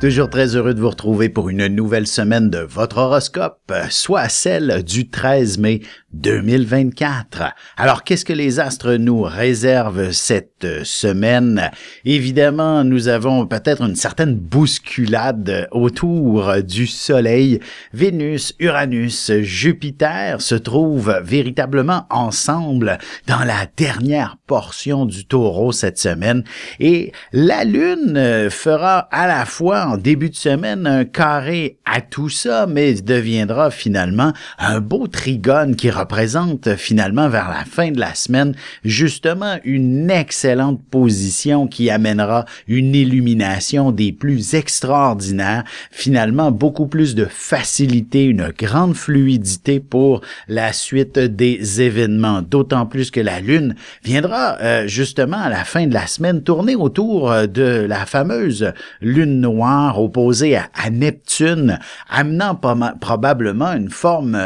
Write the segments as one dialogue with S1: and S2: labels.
S1: Toujours très heureux de vous retrouver pour une nouvelle semaine de votre horoscope, soit celle du 13 mai 2024. Alors, qu'est-ce que les astres nous réservent cette semaine? Évidemment, nous avons peut-être une certaine bousculade autour du Soleil. Vénus, Uranus, Jupiter se trouvent véritablement ensemble dans la dernière portion du Taureau cette semaine. Et la Lune fera à la fois en début de semaine un carré à tout ça, mais deviendra finalement un beau trigone qui représente finalement vers la fin de la semaine justement une excellente position qui amènera une illumination des plus extraordinaires, finalement beaucoup plus de facilité, une grande fluidité pour la suite des événements, d'autant plus que la Lune viendra justement à la fin de la semaine tourner autour de la fameuse Lune noire opposée à Neptune, amenant probablement une forme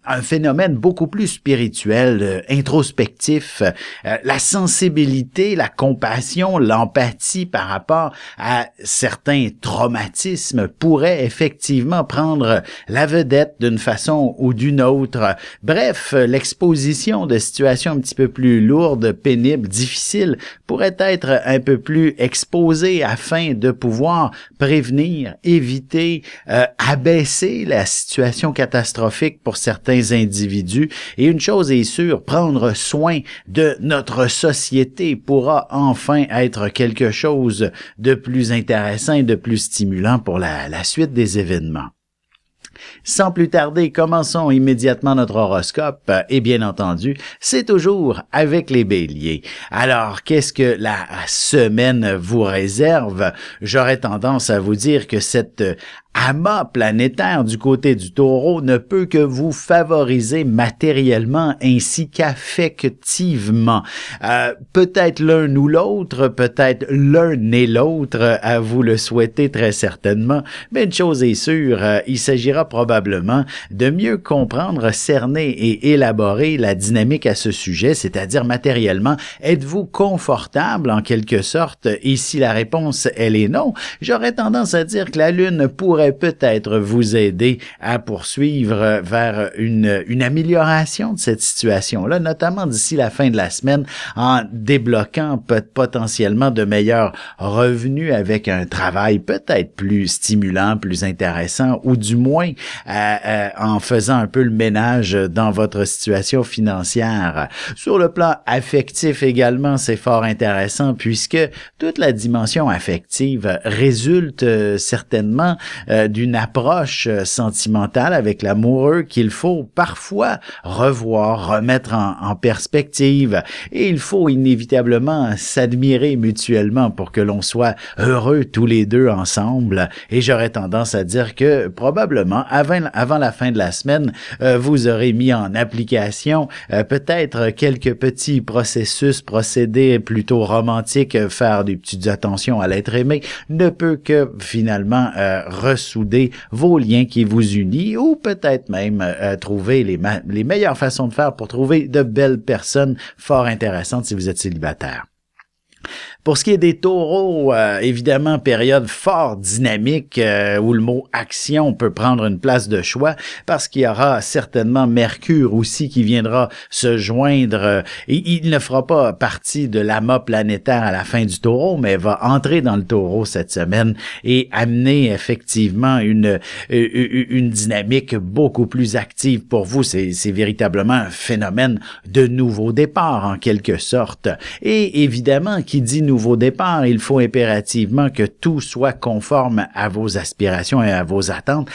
S1: un phénomène beaucoup plus spirituel, introspectif, la sensibilité, la compassion, l'empathie par rapport à certains traumatismes pourrait effectivement prendre la vedette d'une façon ou d'une autre. Bref, l'exposition de situations un petit peu plus lourdes, pénibles, difficiles pourrait être un peu plus exposée afin de pouvoir prévenir, éviter, abaisser la situation catastrophique pour certains individus. Et une chose est sûre, prendre soin de notre société pourra enfin être quelque chose de plus intéressant et de plus stimulant pour la suite des événements. Sans plus tarder, commençons immédiatement notre horoscope et bien entendu, c'est toujours avec les béliers. Alors, qu'est-ce que la semaine vous réserve? J'aurais tendance à vous dire que cette amas planétaire du côté du Taureau ne peut que vous favoriser matériellement ainsi qu'affectivement. Peut-être l'un ou l'autre, peut-être l'un et l'autre, à vous le souhaiter très certainement, mais une chose est sûre, il s'agira probablement de mieux comprendre, cerner et élaborer la dynamique à ce sujet, c'est-à-dire matériellement, êtes-vous confortable en quelque sorte? Et si la réponse, elle est non, j'aurais tendance à dire que la Lune pourrait peut-être vous aider à poursuivre vers une amélioration de cette situation-là, notamment d'ici la fin de la semaine, en débloquant potentiellement de meilleurs revenus avec un travail peut-être plus stimulant, plus intéressant, ou du moins en faisant un peu le ménage dans votre situation financière. Sur le plan affectif également, c'est fort intéressant puisque toute la dimension affective résulte certainement d'une approche sentimentale avec l'amoureux qu'il faut parfois revoir, remettre en perspective, et il faut inévitablement s'admirer mutuellement pour que l'on soit heureux tous les deux ensemble. Et j'aurais tendance à dire que probablement avant la fin de la semaine, vous aurez mis en application peut-être quelques petits procédés plutôt romantiques, faire des petites attentions à l'être aimé ne peut que finalement ressouder vos liens qui vous unissent, ou peut-être même trouver les meilleures façons de faire pour trouver de belles personnes fort intéressantes si vous êtes célibataire. Pour ce qui est des taureaux, évidemment, période fort dynamique où le mot action peut prendre une place de choix parce qu'il y aura certainement Mercure aussi qui viendra se joindre. Et il ne fera pas partie de l'amas planétaire à la fin du taureau, mais va entrer dans le taureau cette semaine et amener effectivement une dynamique beaucoup plus active pour vous. C'est véritablement un phénomène de nouveau départ en quelque sorte. Et évidemment, qui dit nouveau départ, il faut impérativement que tout soit conforme à vos aspirations et à vos attentes.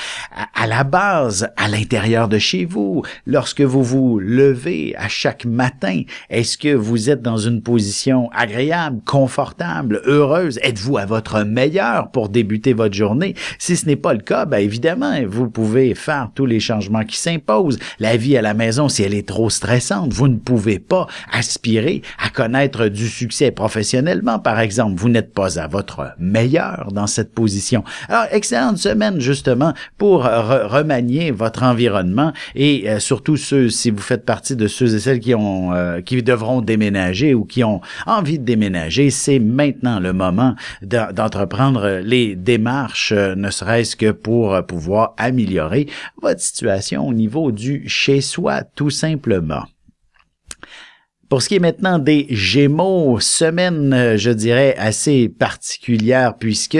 S1: À la base, à l'intérieur de chez vous, lorsque vous vous levez à chaque matin, est-ce que vous êtes dans une position agréable, confortable, heureuse? Êtes-vous à votre meilleur pour débuter votre journée? Si ce n'est pas le cas, bien évidemment, vous pouvez faire tous les changements qui s'imposent. La vie à la maison, si elle est trop stressante, vous ne pouvez pas aspirer à connaître du succès professionnellement. physiquement, par exemple, vous n'êtes pas à votre meilleur dans cette position. Alors, excellente semaine, justement, pour remanier votre environnement et surtout si vous faites partie de ceux et celles qui devront déménager ou qui ont envie de déménager, c'est maintenant le moment d'entreprendre les démarches, ne serait-ce que pour pouvoir améliorer votre situation au niveau du chez-soi, tout simplement. Pour ce qui est maintenant des Gémeaux, semaine, je dirais, assez particulière puisque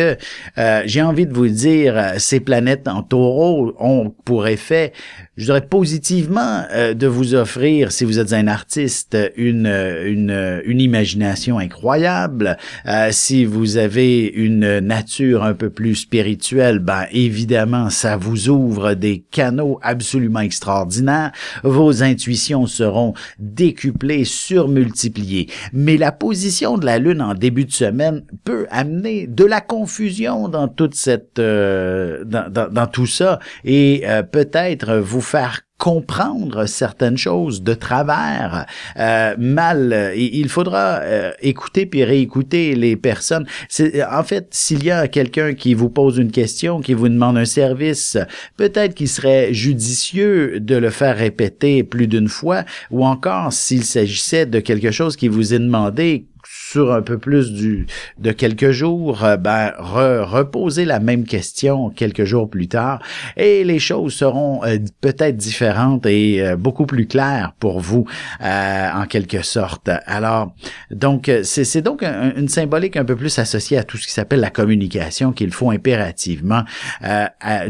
S1: j'ai envie de vous dire, ces planètes en Taureau ont pour effet, je dirais positivement, de vous offrir, si vous êtes un artiste, une imagination incroyable. Si vous avez une nature un peu plus spirituelle, ben évidemment, ça vous ouvre des canaux absolument extraordinaires. Vos intuitions seront décuplées, surmultipliées. Mais la position de la Lune en début de semaine peut amener de la confusion dans toute cette dans tout ça et peut-être vous faire comprendre certaines choses de travers, il faudra écouter puis réécouter les personnes. En fait, s'il y a quelqu'un qui vous pose une question, qui vous demande un service, peut-être qu'il serait judicieux de le faire répéter plus d'une fois, ou encore s'il s'agissait de quelque chose qui vous est demandé sur un peu plus de quelques jours, reposer la même question quelques jours plus tard et les choses seront peut-être différentes et beaucoup plus claires pour vous en quelque sorte. Alors, donc, c'est donc une symbolique un peu plus associée à tout ce qui s'appelle la communication qu'il faut impérativement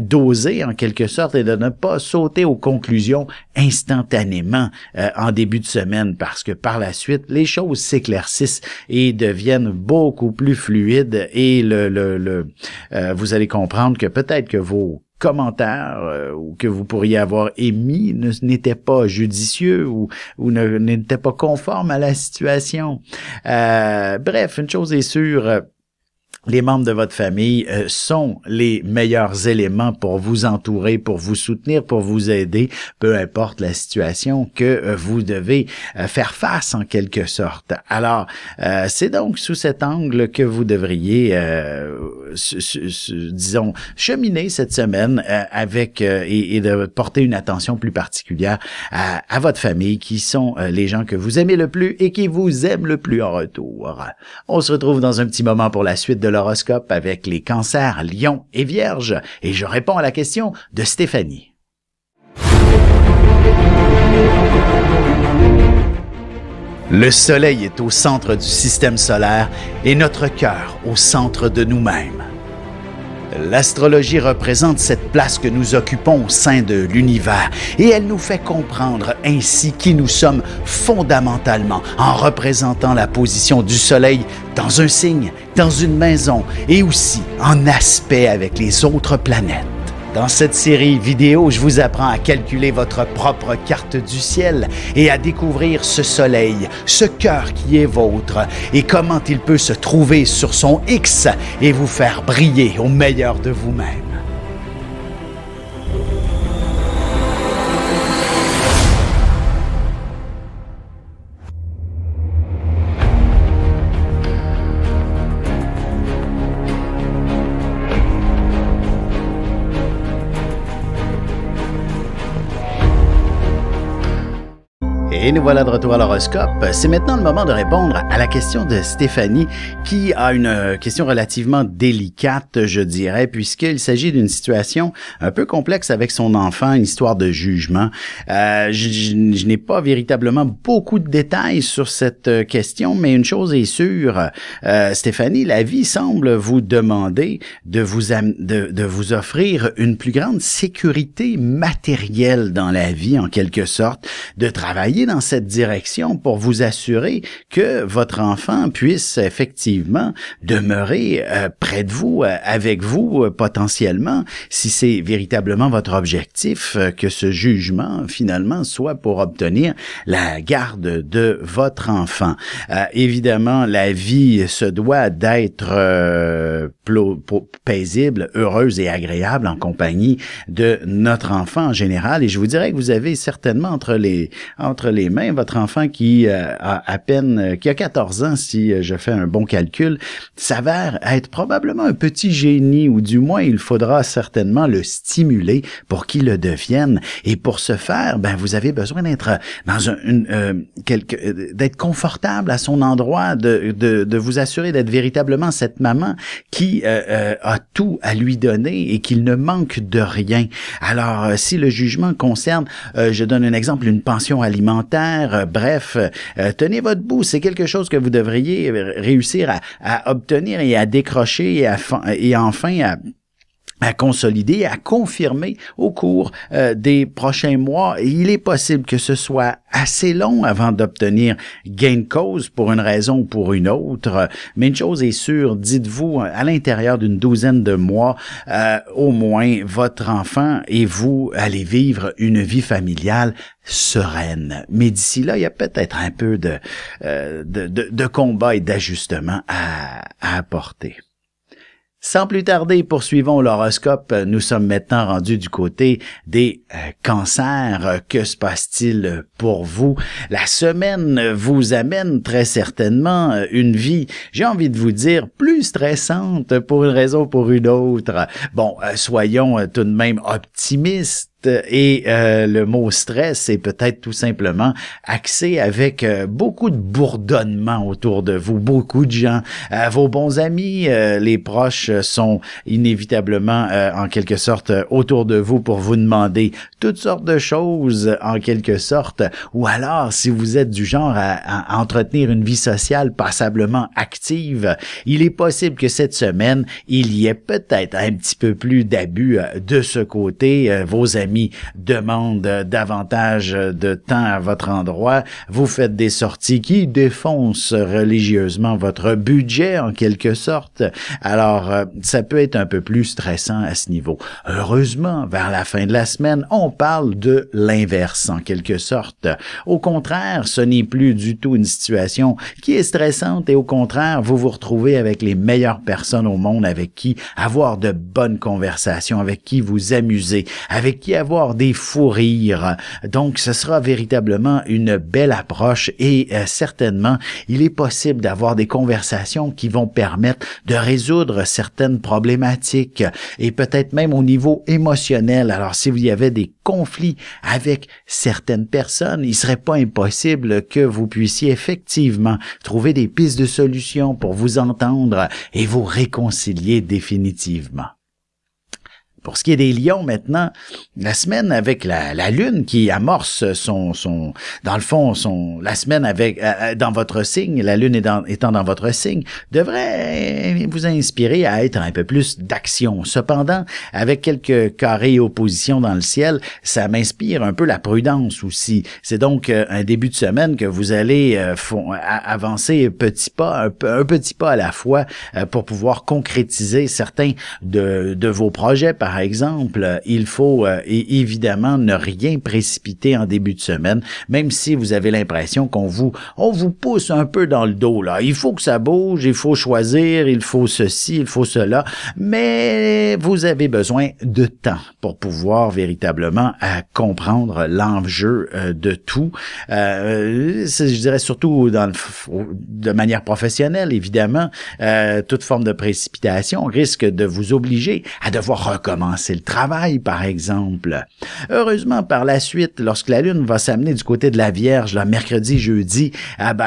S1: doser en quelque sorte et de ne pas sauter aux conclusions instantanément en début de semaine parce que par la suite, les choses s'éclaircissent et deviennent beaucoup plus fluides et vous allez comprendre que peut-être que vos commentaires ou que vous pourriez avoir émis n'étaient pas judicieux ou n'étaient pas conformes à la situation. Bref, une chose est sûre, les membres de votre famille sont les meilleurs éléments pour vous entourer, pour vous soutenir, pour vous aider, peu importe la situation que vous devez faire face en quelque sorte. Alors, c'est donc sous cet angle que vous devriez, disons, cheminer cette semaine avec et de porter une attention plus particulière à votre famille, qui sont les gens que vous aimez le plus et qui vous aiment le plus en retour. On se retrouve dans un petit moment pour la suite de l'horoscope avec les cancers, lions et vierges et je réponds à la question de Stéphanie. Le soleil est au centre du système solaire et notre cœur au centre de nous-mêmes. L'astrologie représente cette place que nous occupons au sein de l'univers et elle nous fait comprendre ainsi qui nous sommes fondamentalement en représentant la position du Soleil dans un signe, dans une maison et aussi en aspect avec les autres planètes. Dans cette série vidéo, je vous apprends à calculer votre propre carte du ciel et à découvrir ce soleil, ce cœur qui est vôtre et comment il peut se trouver sur son X et vous faire briller au meilleur de vous-même. Et nous voilà de retour à l'horoscope. C'est maintenant le moment de répondre à la question de Stéphanie qui a une question relativement délicate, je dirais, puisqu'il s'agit d'une situation un peu complexe avec son enfant, une histoire de jugement. Je n'ai pas véritablement beaucoup de détails sur cette question, mais une chose est sûre, Stéphanie, la vie semble vous demander de vous offrir une plus grande sécurité matérielle dans la vie, en quelque sorte, de travailler dans cette direction pour vous assurer que votre enfant puisse effectivement demeurer près de vous, avec vous potentiellement, si c'est véritablement votre objectif, que ce jugement finalement soit pour obtenir la garde de votre enfant. Évidemment, la vie se doit d'être paisible, heureuse et agréable en compagnie de notre enfant en général, et je vous dirais que vous avez certainement entre les les mains, votre enfant qui a à peine, qui a 14 ans, si je fais un bon calcul, s'avère être probablement un petit génie, ou du moins il faudra certainement le stimuler pour qu'il le devienne. Et pour ce faire, ben vous avez besoin d'être dans d'être confortable à son endroit, de vous assurer d'être véritablement cette maman qui a tout à lui donner et qu'il ne manque de rien. Alors, si le jugement concerne, je donne un exemple, une pension alimentaire, bref, tenez votre bout, c'est quelque chose que vous devriez réussir à obtenir et à décrocher et enfin à consolider, à confirmer au cours des prochains mois. Et il est possible que ce soit assez long avant d'obtenir gain de cause pour une raison ou pour une autre. Mais une chose est sûre, dites-vous, à l'intérieur d'une douzaine de mois, au moins, votre enfant et vous allez vivre une vie familiale sereine. Mais d'ici là, il y a peut-être un peu de combat et d'ajustement à apporter. Sans plus tarder, poursuivons l'horoscope. Nous sommes maintenant rendus du côté des cancers. Que se passe-t-il pour vous? La semaine vous amène très certainement une vie, j'ai envie de vous dire, plus stressante pour une raison ou pour une autre. Bon, soyons tout de même optimistes. Et le mot stress est peut-être tout simplement axé avec beaucoup de bourdonnement autour de vous, beaucoup de gens, vos bons amis, les proches sont inévitablement en quelque sorte autour de vous pour vous demander toutes sortes de choses en quelque sorte, ou alors si vous êtes du genre à entretenir une vie sociale passablement active, il est possible que cette semaine, il y ait peut-être un petit peu plus d'abus de ce côté, vos amis demandent davantage de temps à votre endroit, vous faites des sorties qui défoncent religieusement votre budget en quelque sorte, alors ça peut être un peu plus stressant à ce niveau. Heureusement, vers la fin de la semaine, on parle de l'inverse en quelque sorte. Au contraire, ce n'est plus du tout une situation qui est stressante et au contraire, vous vous retrouvez avec les meilleures personnes au monde avec qui avoir de bonnes conversations, avec qui vous amuser, avec qui avoir des fous rires. Donc, ce sera véritablement une belle approche et certainement, il est possible d'avoir des conversations qui vont permettre de résoudre certaines problématiques et peut-être même au niveau émotionnel. Alors, si vous y avez des conflits avec certaines personnes, il serait pas impossible que vous puissiez effectivement trouver des pistes de solutions pour vous entendre et vous réconcilier définitivement. Pour ce qui est des lions maintenant, la semaine avec la lune qui amorce dans le fond, la semaine avec dans votre signe, la lune étant dans votre signe, devrait vous inspirer à être un peu plus d'action. Cependant, avec quelques carrés et oppositions dans le ciel, ça m'inspire un peu la prudence aussi. C'est donc un début de semaine que vous allez avancer un petit pas à la fois pour pouvoir concrétiser certains de vos projets. Par exemple, il faut évidemment ne rien précipiter en début de semaine, même si vous avez l'impression on vous pousse un peu dans le dos là. Il faut que ça bouge, il faut choisir, il faut ceci, il faut cela, mais vous avez besoin de temps pour pouvoir véritablement comprendre l'enjeu de tout. Je dirais surtout de manière professionnelle, évidemment, toute forme de précipitation risque de vous obliger à devoir recommencer le travail, par exemple. Heureusement, par la suite, lorsque la Lune va s'amener du côté de la Vierge, le mercredi, jeudi,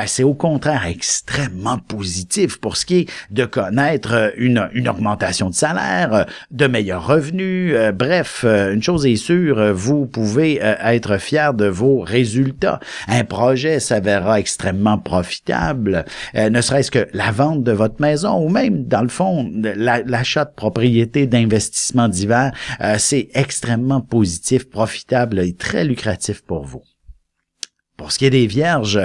S1: c'est au contraire extrêmement positif pour ce qui est de connaître une augmentation de salaire, de meilleurs revenus, bref, une chose est sûre, vous pouvez être fier de vos résultats. Un projet s'avérera extrêmement profitable, ne serait-ce que la vente de votre maison ou même, dans le fond, l'achat de propriétés d'investissement divers, c'est extrêmement positif, profitable et très lucratif pour vous. Pour ce qui est des Vierges,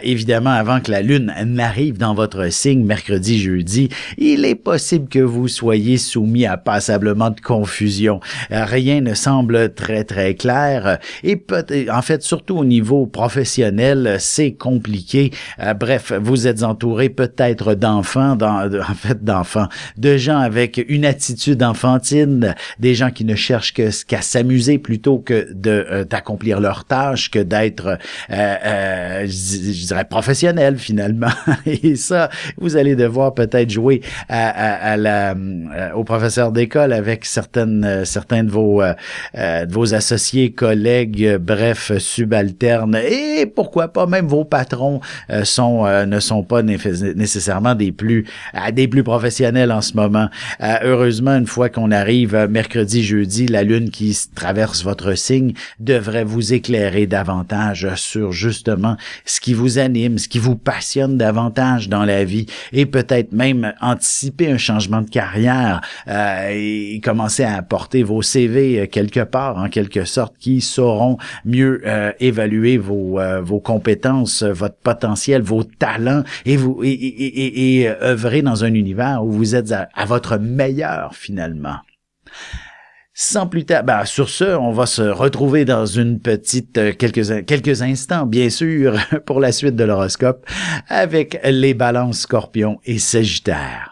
S1: évidemment, avant que la Lune n'arrive dans votre signe mercredi, jeudi, il est possible que vous soyez soumis à passablement de confusion. Rien ne semble très, très clair et en fait, surtout au niveau professionnel, c'est compliqué. Bref, vous êtes entouré peut-être d'enfants, de gens avec une attitude enfantine, des gens qui ne cherchent qu'à s'amuser plutôt que d'accomplir leurs tâches, que d'être je dirais professionnelle finalement. Et ça, vous allez devoir peut-être jouer au professeur d'école avec certains de vos associés, collègues, bref, subalternes, et pourquoi pas même vos patrons ne sont pas nécessairement des plus professionnels en ce moment. Heureusement, une fois qu'on arrive mercredi, jeudi, la lune qui traverse votre signe devrait vous éclairer davantage sur justement ce qui vous anime, ce qui vous passionne davantage dans la vie, et peut-être même anticiper un changement de carrière et commencer à apporter vos CV quelque part, en quelque sorte, qui sauront mieux évaluer vos compétences, votre potentiel, vos talents, et œuvrer dans un univers où vous êtes à votre meilleur finalement. Sans plus tard, sur ce, on va se retrouver dans une petite quelques instants, bien sûr, pour la suite de l'horoscope, avec les balances Scorpion et Sagittaire.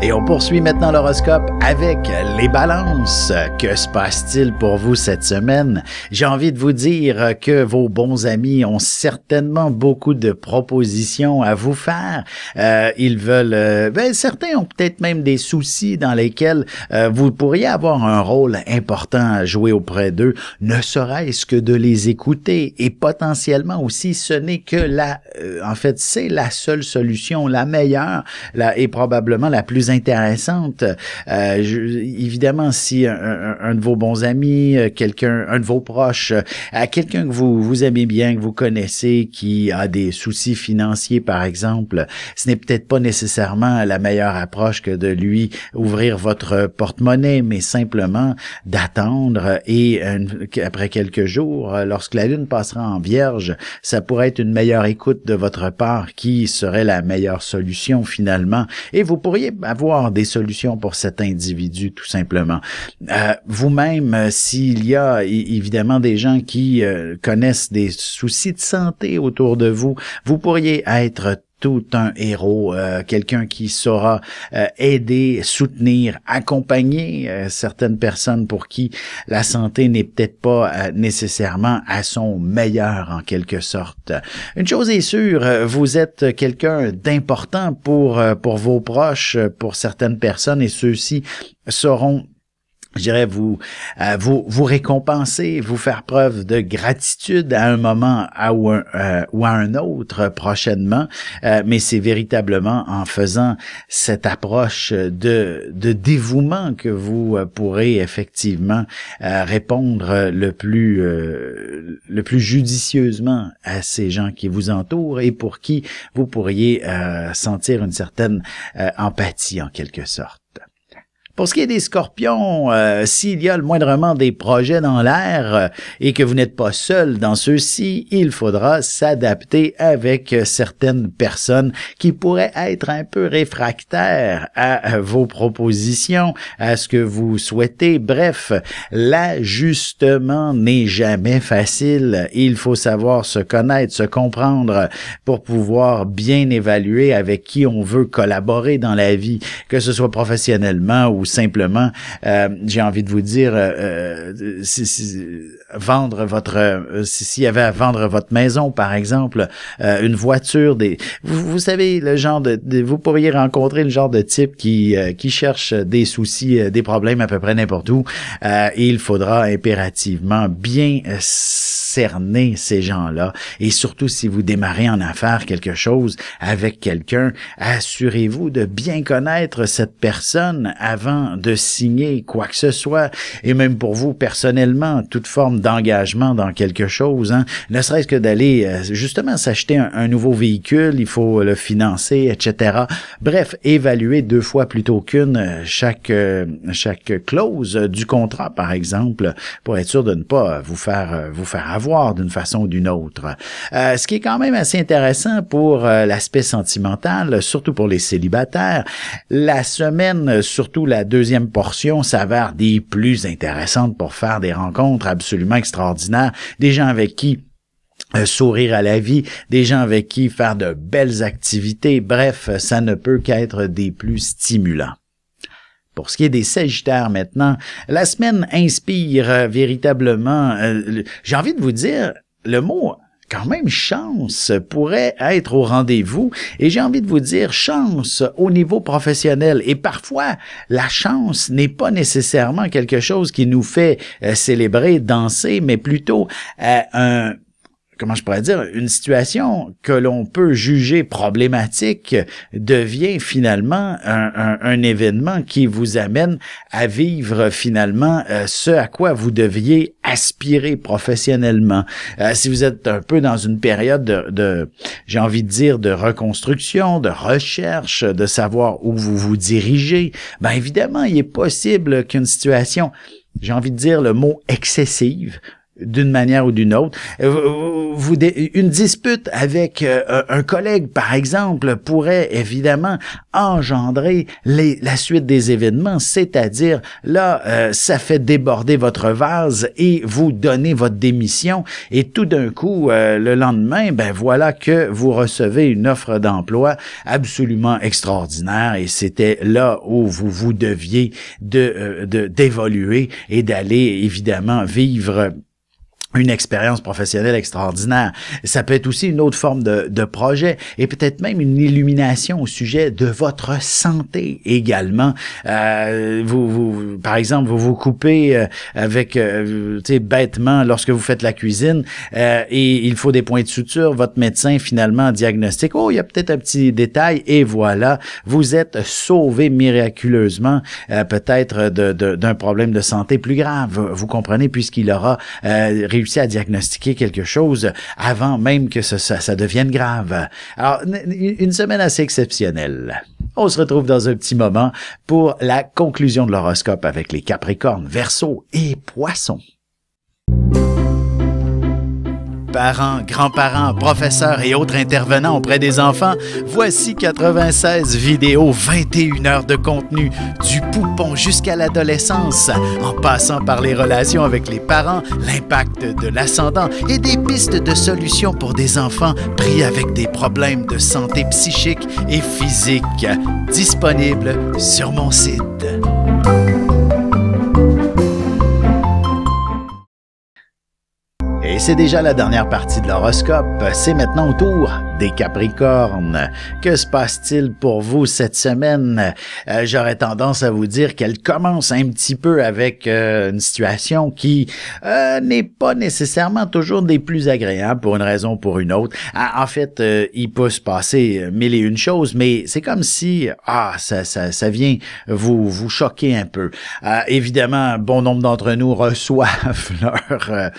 S1: Et on poursuit maintenant l'horoscope avec les balances. Que se passe-t-il pour vous cette semaine? J'ai envie de vous dire que vos bons amis ont certainement beaucoup de propositions à vous faire. Ils veulent... certains ont peut-être même des soucis dans lesquels vous pourriez avoir un rôle important à jouer auprès d'eux, ne serait-ce que de les écouter. Et potentiellement aussi, ce n'est que c'est la seule solution, la meilleure, et probablement la plus intéressante. Évidemment, si un de vos bons amis, un de vos proches, quelqu'un que vous aimez bien, que vous connaissez, qui a des soucis financiers, par exemple, ce n'est peut-être pas nécessairement la meilleure approche que de lui ouvrir votre porte-monnaie, mais simplement d'attendre et après quelques jours, lorsque la lune passera en Vierge, ça pourrait être une meilleure écoute de votre part qui serait la meilleure solution finalement. Et vous pourriez avoir des solutions pour cet individu, tout simplement. Vous-même, s'il y a évidemment des gens qui connaissent des soucis de santé autour de vous, vous pourriez être tout un héros, quelqu'un qui saura aider, soutenir, accompagner certaines personnes pour qui la santé n'est peut-être pas nécessairement à son meilleur en quelque sorte. Une chose est sûre, vous êtes quelqu'un d'important pour vos proches, pour certaines personnes, et ceux-ci sauront, je dirais, vous récompenser, vous faire preuve de gratitude à un moment ou à un autre prochainement, mais c'est véritablement en faisant cette approche de dévouement que vous pourrez effectivement répondre le plus judicieusement à ces gens qui vous entourent et pour qui vous pourriez sentir une certaine empathie en quelque sorte. Pour ce qui est des Scorpions, s'il y a le moindrement des projets dans l'air et que vous n'êtes pas seul dans ceux-ci, il faudra s'adapter avec certaines personnes qui pourraient être un peu réfractaires à vos propositions, à ce que vous souhaitez. Bref, l'ajustement n'est jamais facile. Il faut savoir se connaître, se comprendre pour pouvoir bien évaluer avec qui on veut collaborer dans la vie, que ce soit professionnellement ou simplement, j'ai envie de vous dire, s'il y avait à vendre votre maison, par exemple, une voiture, vous savez, le genre vous pourriez rencontrer le genre de type qui cherche des soucis, des problèmes à peu près n'importe où, et il faudra impérativement bien cerner ces gens-là, et surtout si vous démarrez en affaires quelque chose avec quelqu'un, assurez-vous de bien connaître cette personne avant avant de signer quoi que ce soit, et même pour vous personnellement, toute forme d'engagement dans quelque chose, hein, ne serait-ce que d'aller justement s'acheter un nouveau véhicule, il faut le financer, etc. Bref, évaluer 2 fois plutôt qu'une chaque clause du contrat, par exemple, pour être sûr de ne pas vous faire avoir d'une façon ou d'une autre. Ce qui est quand même assez intéressant pour l'aspect sentimental, surtout pour les célibataires, la semaine, surtout la deuxième portion, s'avère des plus intéressantes pour faire des rencontres absolument extraordinaires, des gens avec qui sourire à la vie, des gens avec qui faire de belles activités, bref, ça ne peut qu'être des plus stimulants. Pour ce qui est des Sagittaires maintenant, la semaine inspire véritablement, j'ai envie de vous dire, le mot quand même chance pourrait être au rendez-vous, et j'ai envie de vous dire chance au niveau professionnel. Et parfois, la chance n'est pas nécessairement quelque chose qui nous fait célébrer, danser, mais plutôt comment je pourrais dire, une situation que l'on peut juger problématique devient finalement un événement qui vous amène à vivre finalement ce à quoi vous deviez aspirer professionnellement. Si vous êtes un peu dans une période de j'ai envie de dire, de reconstruction, de recherche, de savoir où vous vous dirigez, ben évidemment, il est possible qu'une situation, j'ai envie de dire le mot excessive, d'une manière ou d'une autre. Une dispute avec un collègue, par exemple, pourrait évidemment engendrer la suite des événements, c'est-à-dire, là, ça fait déborder votre vase et vous donnez votre démission, et tout d'un coup, le lendemain, ben voilà que vous recevez une offre d'emploi absolument extraordinaire, et c'était là où vous deviez d'évoluer et d'aller, évidemment, vivre une expérience professionnelle extraordinaire. Ça peut être aussi une autre forme de projet, et peut-être même une illumination au sujet de votre santé également. Par exemple, vous coupez avec, tu sais, bêtement, lorsque vous faites la cuisine, et il faut des points de suture, votre médecin finalement diagnostique, oh, il y a peut-être un petit détail, et voilà, vous êtes sauvé miraculeusement, peut-être d'un problème de santé plus grave, vous comprenez, puisqu'il aura réussi à diagnostiquer quelque chose avant même que ça devienne grave. Alors, une semaine assez exceptionnelle. On se retrouve dans un petit moment pour la conclusion de l'horoscope avec les Capricornes, Verseaux et Poissons. Parents, grands-parents, professeurs et autres intervenants auprès des enfants, voici 96 vidéos, 21 heures de contenu, du poupon jusqu'à l'adolescence, en passant par les relations avec les parents, l'impact de l'ascendant et des pistes de solutions pour des enfants pris avec des problèmes de santé psychique et physique. Disponible sur mon site. Et c'est déjà la dernière partie de l'horoscope. C'est maintenant au tour des Capricornes. Que se passe-t-il pour vous cette semaine? J'aurais tendance à vous dire qu'elle commence un petit peu avec une situation qui n'est pas nécessairement toujours des plus agréables pour une raison ou pour une autre. En fait, il peut se passer mille et une choses, mais c'est comme si ça vient vous choquer un peu. Évidemment, bon nombre d'entre nous reçoivent leur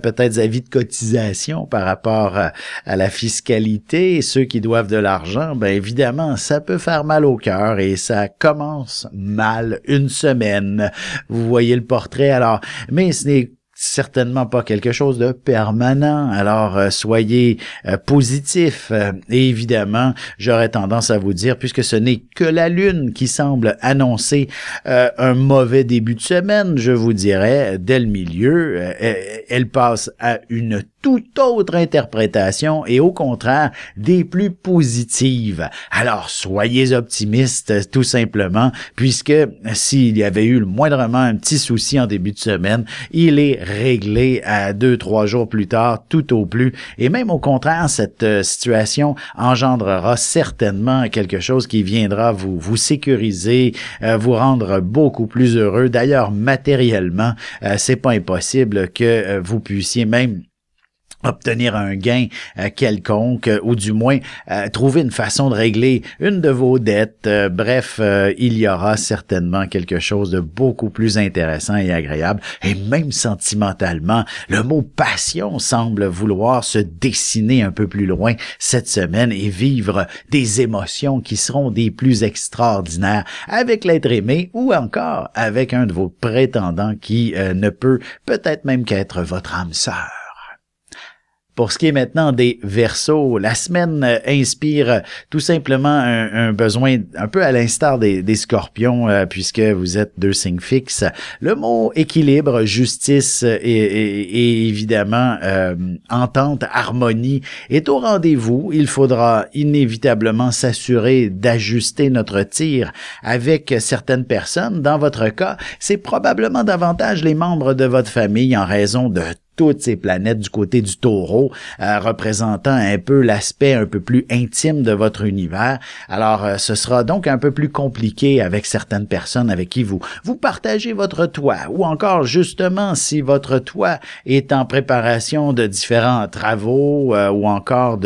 S1: peut-être avis de cotisation par rapport à la fiscalité. Ceux qui doivent de l'argent, ben évidemment, ça peut faire mal au cœur, et ça commence mal une semaine. Vous voyez le portrait, alors, mais ce n'est certainement pas quelque chose de permanent, alors soyez positifs, et évidemment, j'aurais tendance à vous dire, puisque ce n'est que la Lune qui semble annoncer un mauvais début de semaine, je vous dirais, dès le milieu, elle passe à une toute autre interprétation, et au contraire, des plus positives. Alors, soyez optimistes, tout simplement, puisque s'il y avait eu moindrement un petit souci en début de semaine, il est réglé à 2-3 jours plus tard, tout au plus. Et même au contraire, cette situation engendrera certainement quelque chose qui viendra vous sécuriser, vous rendre beaucoup plus heureux. D'ailleurs, matériellement, c'est pas impossible que vous puissiez même obtenir un gain quelconque ou du moins trouver une façon de régler une de vos dettes. Bref, il y aura certainement quelque chose de beaucoup plus intéressant et agréable. Et même sentimentalement, le mot passion semble vouloir se dessiner un peu plus loin cette semaine et vivre des émotions qui seront des plus extraordinaires avec l'être aimé ou encore avec un de vos prétendants qui ne peut peut-être même qu'être votre âme sœur. Pour ce qui est maintenant des Verseaux, la semaine inspire tout simplement un besoin un peu à l'instar des Scorpions, puisque vous êtes deux signes fixes. Le mot équilibre, justice et évidemment entente, harmonie est au rendez-vous. Il faudra inévitablement s'assurer d'ajuster notre tir avec certaines personnes. Dans votre cas, c'est probablement davantage les membres de votre famille en raison de toutes ces planètes du côté du Taureau, représentant un peu l'aspect un peu plus intime de votre univers. Alors, ce sera donc un peu plus compliqué avec certaines personnes avec qui vous partagez votre toit, ou encore justement si votre toit est en préparation de différents travaux ou encore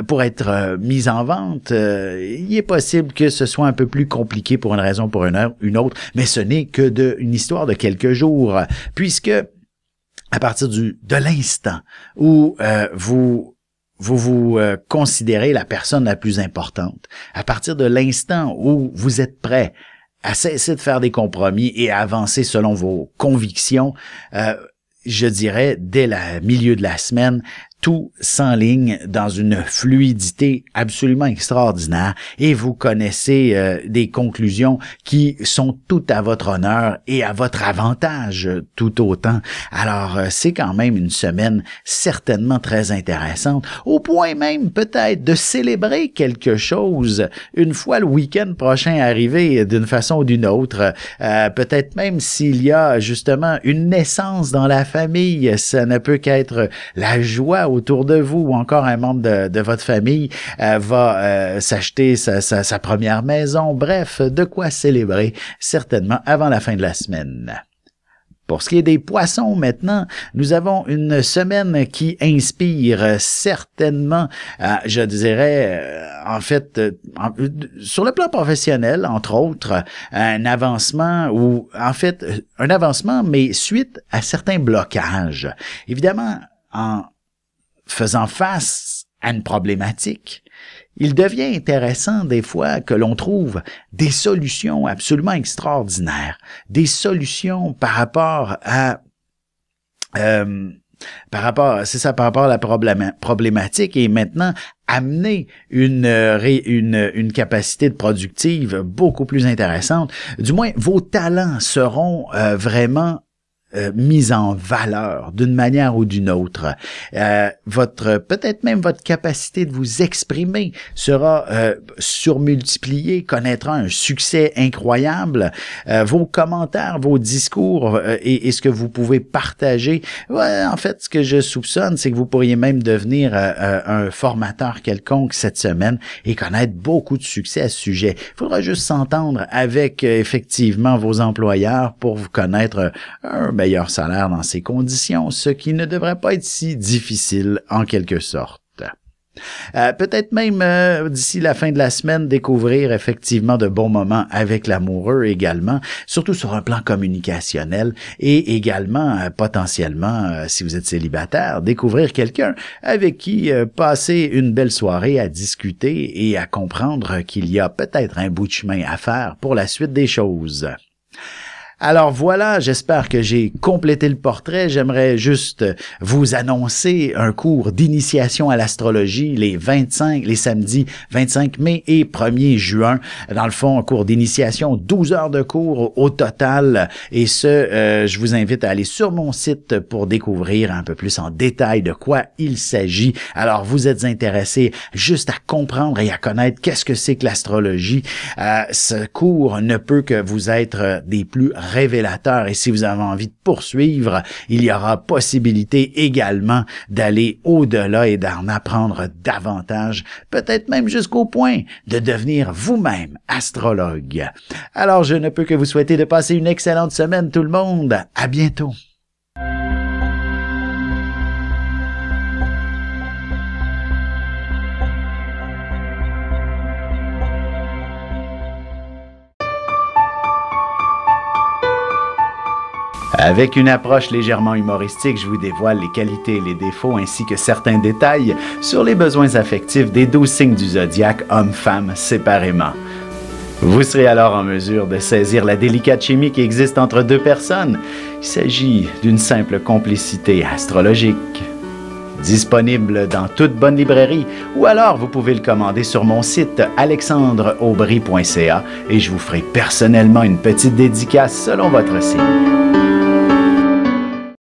S1: pour être mis en vente. Il est possible que ce soit un peu plus compliqué pour une raison ou pour une autre, mais ce n'est que une histoire de quelques jours, puisque à partir de l'instant où vous considérez la personne la plus importante, à partir de l'instant où vous êtes prêt à cesser de faire des compromis et à avancer selon vos convictions, je dirais dès le milieu de la semaine, tout s'enligne dans une fluidité absolument extraordinaire et vous connaissez des conclusions qui sont tout à votre honneur et à votre avantage tout autant. Alors, c'est quand même une semaine certainement très intéressante, au point même peut-être de célébrer quelque chose une fois le week-end prochain arrivé d'une façon ou d'une autre. Peut-être même s'il y a justement une naissance dans la famille, ça ne peut qu'être la joie autour de vous ou encore un membre de votre famille va s'acheter sa première maison. Bref, de quoi célébrer certainement avant la fin de la semaine. Pour ce qui est des poissons maintenant, nous avons une semaine qui inspire certainement, je dirais, en fait, sur le plan professionnel, entre autres, un avancement mais suite à certains blocages. Évidemment, en faisant face à une problématique, il devient intéressant des fois que l'on trouve des solutions absolument extraordinaires, des solutions par rapport à la problématique et maintenant amener une capacité de productive beaucoup plus intéressante. Du moins, vos talents seront vraiment mise en valeur d'une manière ou d'une autre. Peut-être même votre capacité de vous exprimer sera surmultipliée, connaîtra un succès incroyable. Vos commentaires, vos discours et ce que vous pouvez partager. En fait, ce que je soupçonne, c'est que vous pourriez même devenir un formateur quelconque cette semaine et connaître beaucoup de succès à ce sujet. Il faudra juste s'entendre avec effectivement vos employeurs pour vous connaître un meilleur salaire dans ces conditions, ce qui ne devrait pas être si difficile en quelque sorte. Peut-être même d'ici la fin de la semaine découvrir effectivement de bons moments avec l'amoureux également, surtout sur un plan communicationnel et également potentiellement si vous êtes célibataire, découvrir quelqu'un avec qui passer une belle soirée à discuter et à comprendre qu'il y a peut-être un bout de chemin à faire pour la suite des choses. Alors voilà, j'espère que j'ai complété le portrait. J'aimerais juste vous annoncer un cours d'initiation à l'astrologie les samedis 25 mai et 1er juin. Dans le fond, un cours d'initiation, 12 heures de cours au total. Et je vous invite à aller sur mon site pour découvrir un peu plus en détail de quoi il s'agit. Alors, vous êtes intéressé juste à comprendre et à connaître qu'est-ce que c'est que l'astrologie. Ce cours ne peut que vous être des plus révélateur et si vous avez envie de poursuivre, il y aura possibilité également d'aller au-delà et d'en apprendre davantage, peut-être même jusqu'au point de devenir vous-même astrologue. Alors, je ne peux que vous souhaiter de passer une excellente semaine tout le monde. À bientôt. Avec une approche légèrement humoristique, je vous dévoile les qualités et les défauts ainsi que certains détails sur les besoins affectifs des 12 signes du zodiaque, hommes-femmes séparément. Vous serez alors en mesure de saisir la délicate chimie qui existe entre deux personnes. Il s'agit d'une simple complicité astrologique. Disponible dans toute bonne librairie ou alors vous pouvez le commander sur mon site alexandreaubry.ca et je vous ferai personnellement une petite dédicace selon votre signe.